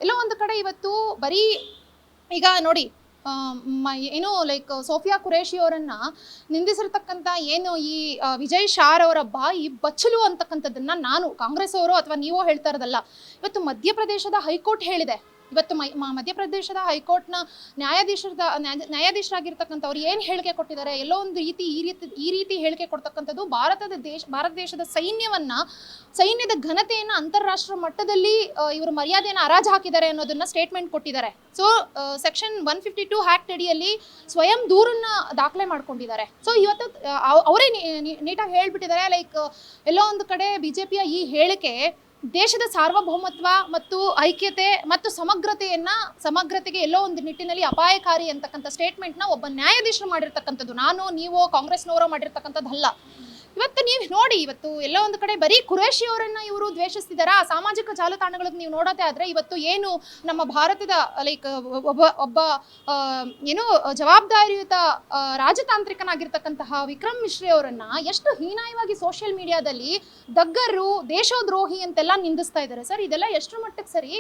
ಎಲ್ಲೋ ಒಂದು ಕಡೆ ಇವತ್ತು ಬರೀ ಈಗ ನೋಡಿ ಏನು ಲೈಕ್ ಸೋಫಿಯಾ ಕುರೇಶಿ ಅವರನ್ನ ನಿಂದಿಸಿರ್ತಕ್ಕಂಥ ಏನು ಈ ವಿಜಯ್ ಶಾರ್ ಅವರ ಬಾಯಿ ಬಚ್ಚಲು ಅಂತಕ್ಕಂಥದ್ದನ್ನ ನಾನು ಕಾಂಗ್ರೆಸ್ ಅವರು ಅಥವಾ ನೀವೋ ಹೇಳ್ತಾ ಇರೋದಲ್ಲ. ಇವತ್ತು ಮಧ್ಯಪ್ರದೇಶದ ಹೈಕೋರ್ಟ್ ಹೇಳಿದೆ. ಇವತ್ತು ಮಧ್ಯಪ್ರದೇಶದ ಹೈಕೋರ್ಟ್ನ ನ್ಯಾಯಾಧೀಶರಾಗಿರ್ತಕ್ಕಂಥವ್ರು ಏನು ಹೇಳಿಕೆ ಕೊಟ್ಟಿದ್ದಾರೆ, ಎಲ್ಲೋ ಒಂದು ರೀತಿ ಈ ರೀತಿ ಹೇಳಿಕೆ ಕೊಡ್ತಕ್ಕಂಥದ್ದು ಭಾರತ ದೇಶದ ಸೈನ್ಯದ ಘನತೆಯನ್ನು ಅಂತಾರಾಷ್ಟ್ರೀಯ ಮಟ್ಟದಲ್ಲಿ ಇವರು ಮರ್ಯಾದೆಯನ್ನು ಹರಾಜು ಹಾಕಿದ್ದಾರೆ ಅನ್ನೋದನ್ನ ಸ್ಟೇಟ್ಮೆಂಟ್ ಕೊಟ್ಟಿದ್ದಾರೆ. ಸೊ ಸೆಕ್ಷನ್ 152 ಆಕ್ಟ್ ಅಡಿಯಲ್ಲಿ ಸ್ವಯಂ ದೂರನ್ನ ದಾಖಲೆ ಮಾಡ್ಕೊಂಡಿದ್ದಾರೆ. ಸೊ ಇವತ್ತು ಅವರೇ ನೀಟಾಗಿ ಹೇಳ್ಬಿಟ್ಟಿದ್ದಾರೆ. ಲೈಕ್ ಎಲ್ಲೋ ಒಂದು ಕಡೆ ಬಿಜೆಪಿಯ ಈ ಹೇಳಿಕೆ ದೇಶದ ಸಾರ್ವಭೌಮತ್ವ ಮತ್ತು ಐಕ್ಯತೆ ಮತ್ತು ಸಮಗ್ರತೆಗೆ ಎಲ್ಲೋ ಒಂದು ನಿಟ್ಟಿನಲ್ಲಿ ಅಪಾಯಕಾರಿ ಅಂತಕ್ಕಂಥ ಸ್ಟೇಟ್ಮೆಂಟ್ನ ಒಬ್ಬ ನ್ಯಾಯಾಧೀಶರು ಮಾಡಿರ್ತಕ್ಕಂಥದ್ದು, ನಾನು ನೀವು ಕಾಂಗ್ರೆಸ್ನವರು ಮಾಡಿರ್ತಕ್ಕಂಥದ್ದಲ್ಲ. ಇವತ್ತು ನೀವು ನೋಡಿ, ಇವತ್ತು ಎಲ್ಲೋ ಒಂದು ಕಡೆ ಬರೀ ಕುರೇಶಿ ಅವರನ್ನ ಇವರು ದ್ವೇಷಿಸ್ತಿದ್ದಾರೆ. ಆ ಸಾಮಾಜಿಕ ಜಾಲತಾಣಗಳಿಗೆ ನೀವು ನೋಡೋದೇ ಆದ್ರೆ ಇವತ್ತು ಏನು ನಮ್ಮ ಭಾರತದ ಲೈಕ್ ಒಬ್ಬ ಏನು ಜವಾಬ್ದಾರಿಯುತ ರಾಜತಾಂತ್ರಿಕನಾಗಿರ್ತಕ್ಕಂತಹ ವಿಕ್ರಮ್ ಮಿಶ್ರಿ ಅವರನ್ನ ಎಷ್ಟು ಹೀನಾಯವಾಗಿ ಸೋಷಿಯಲ್ ಮೀಡಿಯಾದಲ್ಲಿ ದಗ್ಗರು, ದೇಶದ್ರೋಹಿ ಅಂತೆಲ್ಲ ನಿಂದಿಸ್ತಾ ಇದ್ದಾರೆ. ಸರ್, ಇದೆಲ್ಲ ಎಷ್ಟು ಮಟ್ಟಕ್ಕೆ ಸರಿ?